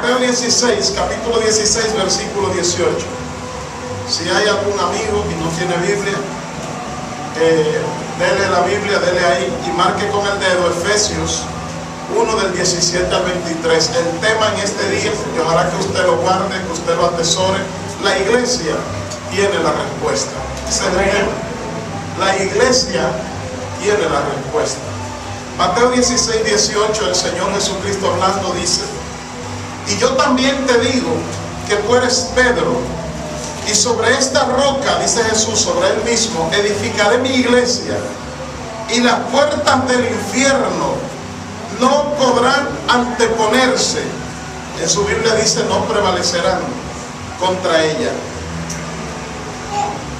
Mateo 16, capítulo 16, versículo 18. Si hay algún amigo que no tiene Biblia, dele la Biblia, dele ahí y marque con el dedo Efesios 1 del 17 al 23. El tema en este día, y ojalá que usted lo guarde, que usted lo atesore: la iglesia tiene la respuesta. Ese es el tema. La iglesia tiene la respuesta. Mateo 16, 18, el Señor Jesucristo hablando dice: y yo también te digo que tú eres Pedro, y sobre esta roca, dice Jesús, sobre él mismo, edificaré mi iglesia, y las puertas del infierno no podrán anteponerse. En su Biblia dice: no prevalecerán contra ella.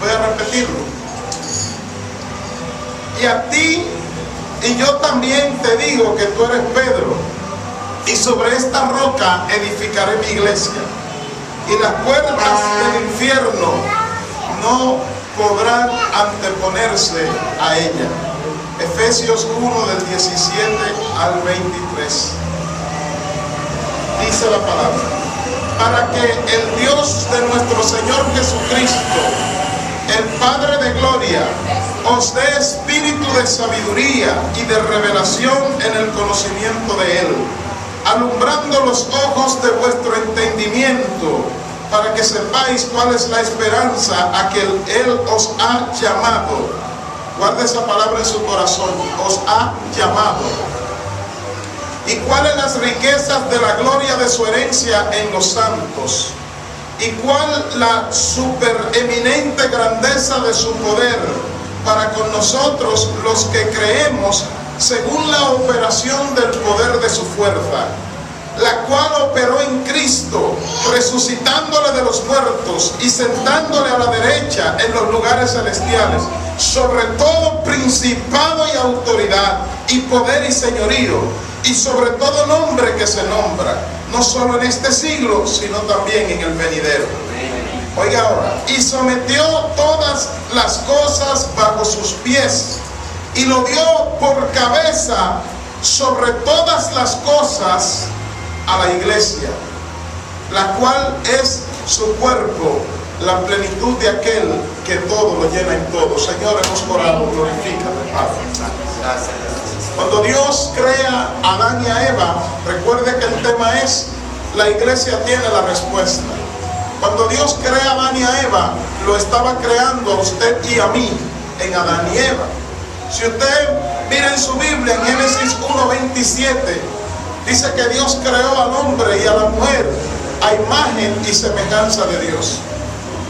Voy a repetirlo. Y a ti y yo también te digo que tú eres Pedro, y sobre esta roca edificaré mi iglesia, y las puertas del infierno no podrán anteponerse a ella. Efesios 1 del 17 al 23. Dice la palabra: para que el Dios de nuestro Señor Jesucristo, el Padre de gloria, os dé espíritu de sabiduría y de revelación en el conocimiento de Él, alumbrando los ojos de vuestro entendimiento, para que sepáis cuál es la esperanza a que Él os ha llamado. Guarde esa palabra en su corazón: os ha llamado. Y cuáles las riquezas de la gloria de su herencia en los santos, y cuál la supereminente grandeza de su poder para con nosotros los que creemos, según la operación del poder de su fuerza, la cual operó en Cristo, resucitándole de los muertos y sentándole a la derecha en los lugares celestiales, sobre todo principado y autoridad, y poder y señorío, y sobre todo nombre que se nombra, no solo en este siglo, sino también en el venidero. Oiga ahora: y sometió todas las cosas bajo sus pies, y lo dio por cabeza sobre todas las cosas a la iglesia, la cual es su cuerpo, la plenitud de aquel que todo lo llena en todo. Señor, hemos orado, glorifícate, Padre. Cuando Dios crea a Adán y a Eva, recuerde que el tema es: la iglesia tiene la respuesta. Cuando Dios crea a Adán y a Eva, lo estaba creando a usted y a mí en Adán y Eva. Si usted mira en su Biblia, en Génesis 1:27, dice que Dios creó al hombre y a la mujer a imagen y semejanza de Dios.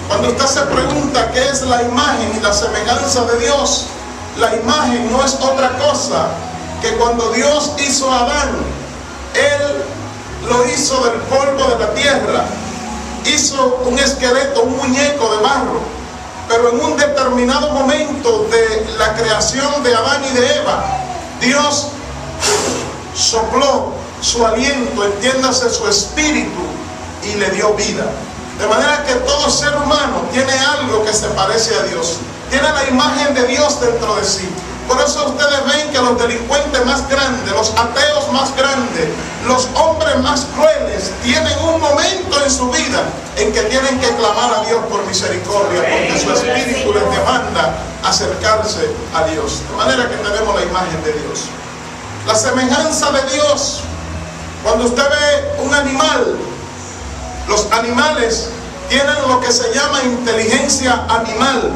Cuando usted se pregunta qué es la imagen y la semejanza de Dios, la imagen no es otra cosa que cuando Dios hizo a Adán, Él lo hizo del polvo de la tierra, hizo un esqueleto, un muñeco de barro, pero en un determinado momento de la creación de Adán y de Eva, Dios sopló su aliento, entiéndase su espíritu, y le dio vida. De manera que todo ser humano tiene algo que se parece a Dios, tiene la imagen de Dios dentro de sí. Por eso ustedes ven que los delincuentes más grandes, los ateos más grandes, los hombres más crueles, tienen un momento en su vida en que tienen que clamar a Dios por misericordia, porque su espíritu les demanda acercarse a Dios. De manera que tenemos la imagen de Dios. La semejanza de Dios. Cuando usted ve un animal, los animales tienen lo que se llama inteligencia animal,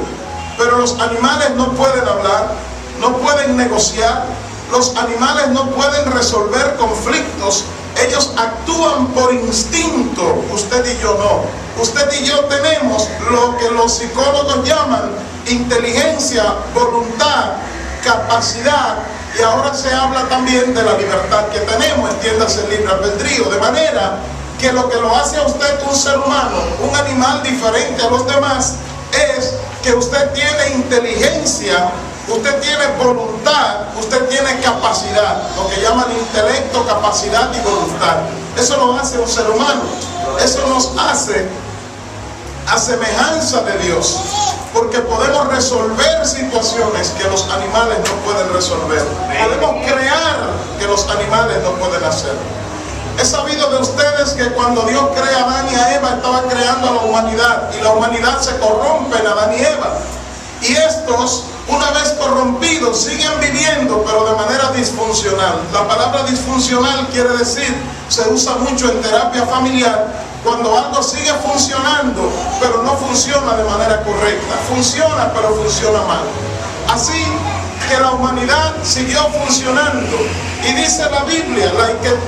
pero los animales no pueden hablar, no pueden negociar, los animales no pueden resolver conflictos, ellos actúan por instinto. Usted y yo no. Usted y yo tenemos lo que los psicólogos llaman inteligencia, voluntad, capacidad, y ahora se habla también de la libertad que tenemos, entiéndase el libre albedrío, de manera que lo que lo hace a usted un ser humano, un animal diferente a los demás, es que usted tiene inteligencia, usted tiene voluntad, usted tiene capacidad, lo que llaman intelecto, capacidad y voluntad. Eso lo hace un ser humano, eso nos hace a semejanza de Dios, porque podemos resolver situaciones que los animales no pueden resolver, podemos crear que los animales no pueden hacer. He sabido de ustedes que cuando Dios crea a Adán y a Eva, estaba creando a la humanidad, y la humanidad se corrompe en Adán y Eva. Y estos, una vez corrompidos, siguen viviendo, pero de manera disfuncional. La palabra disfuncional quiere decir, se usa mucho en terapia familiar, cuando algo sigue funcionando, pero no funciona de manera correcta. Funciona, pero funciona mal. Así que la humanidad siguió funcionando. Y dice la Biblia,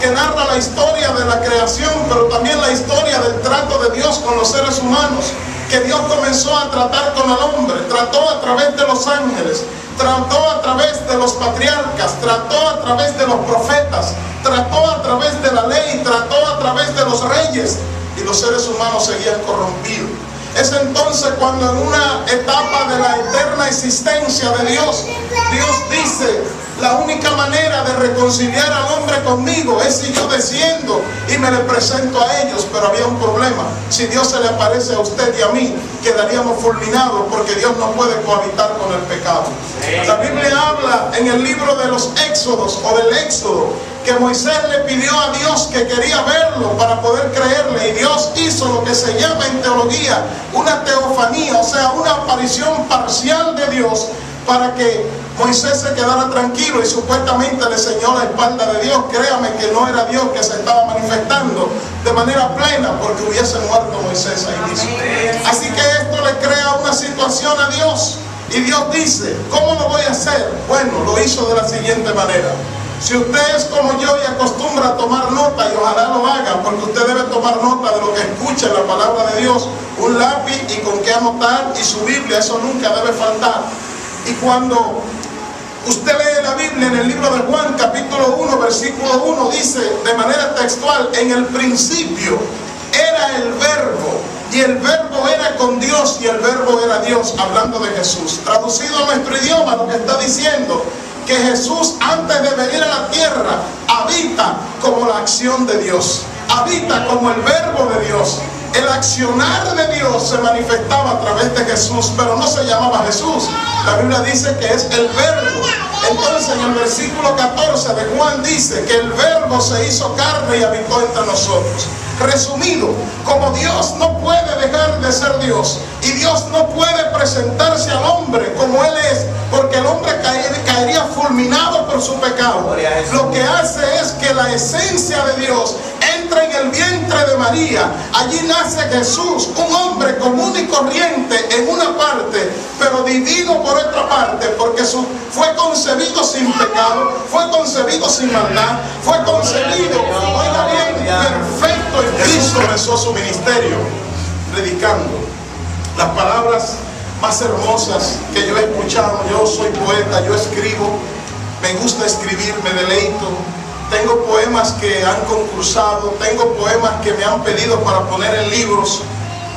que narra la historia de la creación, pero también la historia del trato de Dios con los seres humanos, que Dios comenzó a tratar con el hombre. Trató a través de los ángeles, trató a través de los patriarcas, trató a través de los profetas, trató a través de la ley, trató a través de los reyes, y los seres humanos seguían corrompidos. Es entonces cuando en una etapa de la eterna existencia de Dios, Dios dice, la única manera de reconciliar al hombre conmigo es si yo desciendo y me le presento a ellos. Pero había un problema: si Dios se le aparece a usted y a mí, quedaríamos fulminados, porque Dios no puede cohabitar con el pecado. La Biblia habla en el libro de los Éxodos, o del Éxodo, que Moisés le pidió a Dios que quería verlo para poder creerle, y Dios hizo lo que se llama en teología una teofanía, o sea, una aparición parcial de Dios, para que Moisés se quedara tranquilo, y supuestamente le enseñó la espalda de Dios. Créame que no era Dios que se estaba manifestando de manera plena, porque hubiese muerto Moisés ahí mismo. Así que esto le crea una situación a Dios, y Dios dice, ¿cómo lo voy a hacer? Bueno, lo hizo de la siguiente manera. Si usted es como yo y acostumbra a tomar nota, y ojalá lo haga, porque usted debe tomar nota de lo que escucha en la palabra de Dios, un lápiz y con qué anotar, y su Biblia, eso nunca debe faltar. Y cuando usted lee la Biblia en el libro de Juan, capítulo 1, versículo 1, dice de manera textual, en el principio era el verbo, y el verbo era con Dios, y el verbo era Dios, hablando de Jesús. Traducido a nuestro idioma, lo que está diciendo, que Jesús, antes de venir a la tierra, habita como la acción de Dios, habita como el verbo de Dios. El accionar de Dios se manifestaba a través de Jesús, pero no se llamaba Jesús. La Biblia dice que es el verbo. Entonces en el versículo 14 de Juan dice que el verbo se hizo carne y habitó entre nosotros. Resumido, como Dios no puede dejar de ser Dios, y Dios no puede presentarse al hombre como Él es, porque el hombre caería fulminado por su pecado, lo que hace es que la esencia de Dios entra en el vientre de María. Allí nace Jesús, un hombre común y corriente en una parte, pero divino por otra parte, porque fue concebido sin pecado, fue concebido sin maldad, fue concebido, oiga bien, perfecto. Y Cristo comenzó su ministerio predicando las palabras más hermosas que yo he escuchado. Yo soy poeta, yo escribo, me gusta escribir, me deleito. Tengo poemas que han concursado, tengo poemas que me han pedido para poner en libros,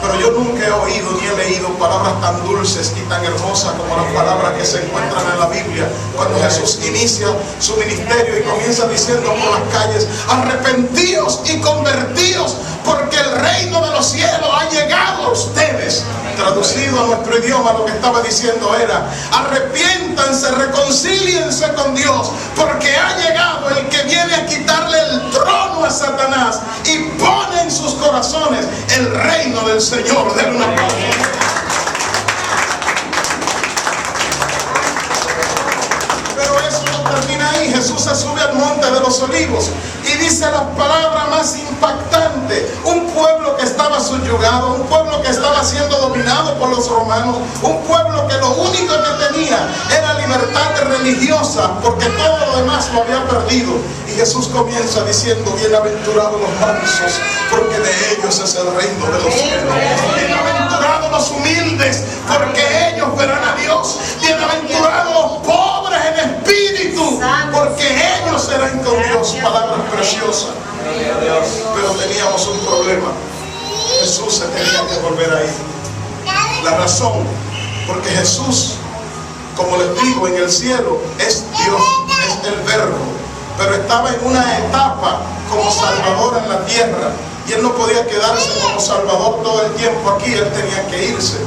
pero yo nunca he oído ni he leído palabras tan dulces y tan hermosas como las palabras que se encuentran en la Biblia. Cuando Jesús inicia su ministerio y comienza diciendo por las calles, arrepentíos y convertíos, porque el reino de los cielos ha llegado a ustedes. Traducido a nuestro idioma, lo que estaba diciendo era, arrepiéntanse, reconcíliense con Dios, porque ha llegado el que viene a quitarle el trono a Satanás y pone en sus corazones el reino del Señor. Denle un aplauso. Pero eso no termina ahí. Jesús se sube al monte de los olivos y dice las palabras más impactantes. Un pueblo que estaba subyugado, un pueblo que estaba siendo dominado por los romanos, un pueblo que lo único que tenía era libertad religiosa, porque todo lo demás lo había perdido. Y Jesús comienza diciendo, bienaventurados los mansos, porque de ellos es el reino de los cielos. Bienaventurados los humildes, porque ellos verán a Dios. Bienaventurados los pobres en espíritu, porque ellos serán con Dios. Palabras preciosas. Pero teníamos un problema. Jesús se tenía que volver ahí. La razón, porque Jesús, como les digo, en el cielo es Dios, es el verbo, pero estaba en una etapa como Salvador en la tierra, y Él no podía quedarse como Salvador todo el tiempo aquí. Él tenía que irse,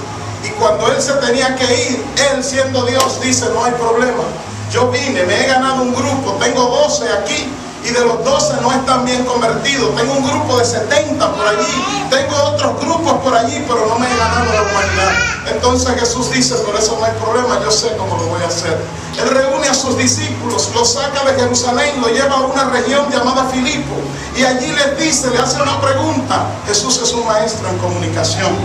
y cuando Él se tenía que ir, Él siendo Dios dice, no hay problema, yo vine, me he ganado un grupo, tengo 12 aquí, y de los 12 no están bien convertidos. Tengo un grupo de 70 por allí, tengo otros grupos por allí, pero no me he ganado la humanidad. Entonces Jesús dice, por eso no hay problema, yo sé cómo lo voy a hacer. Él reúne a sus discípulos, los saca de Jerusalén, lo lleva a una región llamada Filipo, y allí les dice, le hace una pregunta. Jesús es un maestro en comunicación.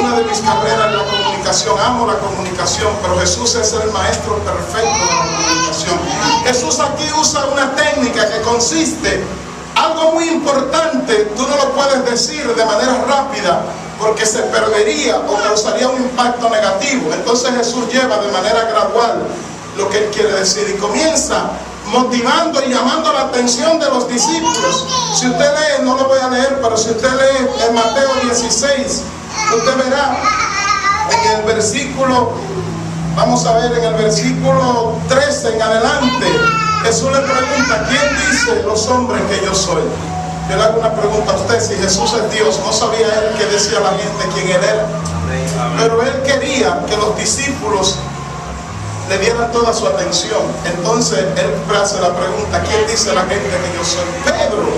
Una de mis carreras es la comunicación, amo la comunicación, pero Jesús es el maestro perfecto de la comunicación. Jesús aquí usa una técnica que consiste, algo muy importante, tú no lo puedes decir de manera rápida, porque se perdería o causaría un impacto negativo. Entonces Jesús lleva de manera gradual lo que Él quiere decir y comienza motivando y llamando la atención de los discípulos. Si usted lee, no lo voy a leer, pero si usted lee en Mateo 16, usted verá en el versículo, vamos a ver en el versículo 13 en adelante, Jesús le pregunta, ¿quién dice los hombres que yo soy? Yo le hago una pregunta a usted, si Jesús es Dios, ¿no sabía Él qué decía la gente quién Él era? Pero Él quería que los discípulos le dieran toda su atención. Entonces Él hace la pregunta, ¿quién dice la gente que yo soy? Pedro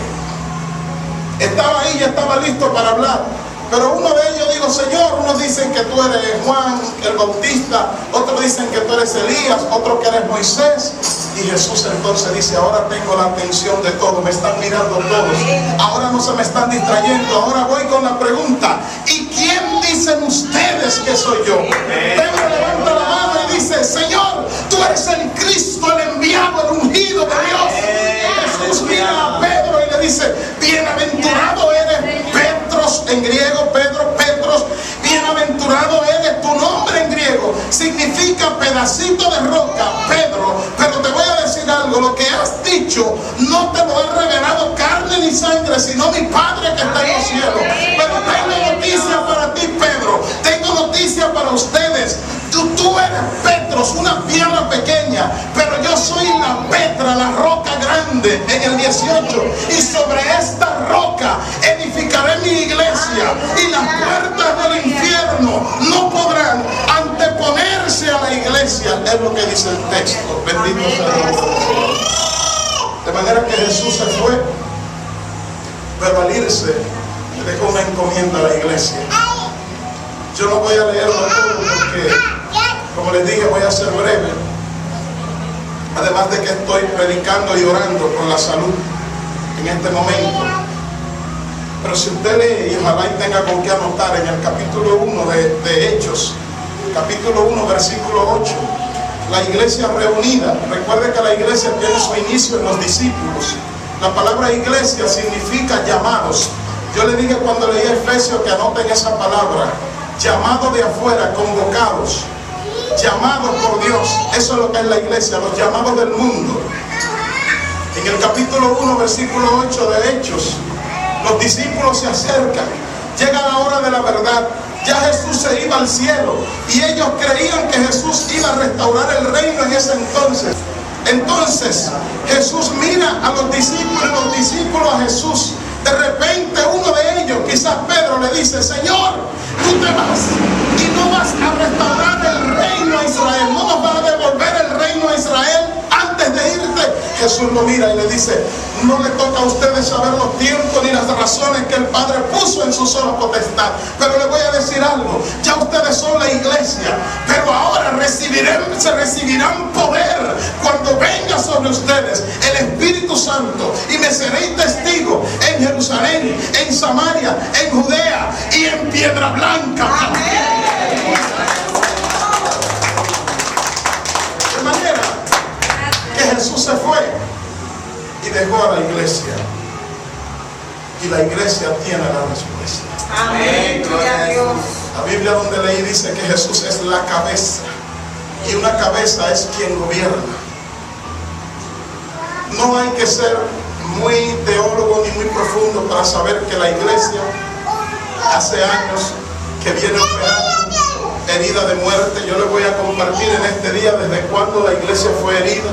estaba ahí, ya estaba listo para hablar. Pero uno de ellos dijo, Señor, unos dicen que tú eres Juan el Bautista, otros dicen que tú eres Elías, otros que eres Moisés. Y Jesús entonces dice, ahora tengo la atención de todos, me están mirando todos, ahora no se me están distrayendo, ahora voy con la pregunta, ¿y quién dicen ustedes que soy yo? Pedro levanta la mano y dice, Señor, tú eres el Cristo, el enviado, el ungido de Dios. Jesús mira a Pedro y le dice, bienaventurado eres, Petros en griego, Pedro, Petros, bienaventurado eres, tu nombre en griego significa pedacito de roca, Pedro, pero te voy a decir algo, lo que has dicho no te lo ha revelado carne ni sangre, sino mi Padre que está en los cielos. Pero tengo noticia para ti, Pedro, tengo noticia para ustedes. Tú eres Petros, una piedra pequeña, pero yo soy la Petra, la roca grande, en el 18, y sobre esta roca edificaré mi iglesia, y las puertas del infierno no podrán anteponerse a la iglesia. Es lo que dice el texto. Bendito sea Dios. De manera que Jesús se fue, pero al irse le dejó una encomienda a la iglesia. Yo no voy a leerlo todo porque, como les dije, voy a ser breve. Además de que estoy predicando y orando por la salud en este momento. Pero si usted lee, y ojalá y tenga con qué anotar, en el capítulo 1 de Hechos, capítulo 1, versículo 8, la iglesia reunida. Recuerde que la iglesia tiene su inicio en los discípulos. La palabra iglesia significa llamados. Yo le dije cuando leí Efesios que anoten esa palabra. Llamados de afuera, convocados, llamados por Dios. Eso es lo que es la iglesia, los llamados del mundo. En el capítulo 1, versículo 8 de Hechos, los discípulos se acercan, llega la hora de la verdad. Ya Jesús se iba al cielo y ellos creían que Jesús iba a restaurar el reino en ese entonces. Entonces Jesús mira a los discípulos a Jesús. De repente uno de ellos, quizás Pedro, le dice, Señor, tú te vas y no vas a restaurar el reino a Israel, no nos vas a devolver el reino a Israel antes de irte. Jesús lo mira y le dice, no le toca a ustedes saber los tiempos ni las razones que el Padre puso en su sola potestad, pero le voy a decir algo, ya ustedes son la iglesia, pero ahora se recibirán poder cuando venga sobre ustedes el Espíritu Santo, y me seréis testigo en Jerusalén, en Samaria, en Judea y en Piedra Blanca. De manera que Jesús se fue y dejó a la iglesia, y la iglesia tiene la respuesta. Amén. Gloria a Dios. La Biblia donde leí dice que Jesús es la cabeza, y una cabeza es quien gobierna. No hay que ser muy teólogo ni muy profundo para saber que la iglesia hace años que viene operando herida de muerte. Yo les voy a compartir en este día desde cuándo la iglesia fue herida.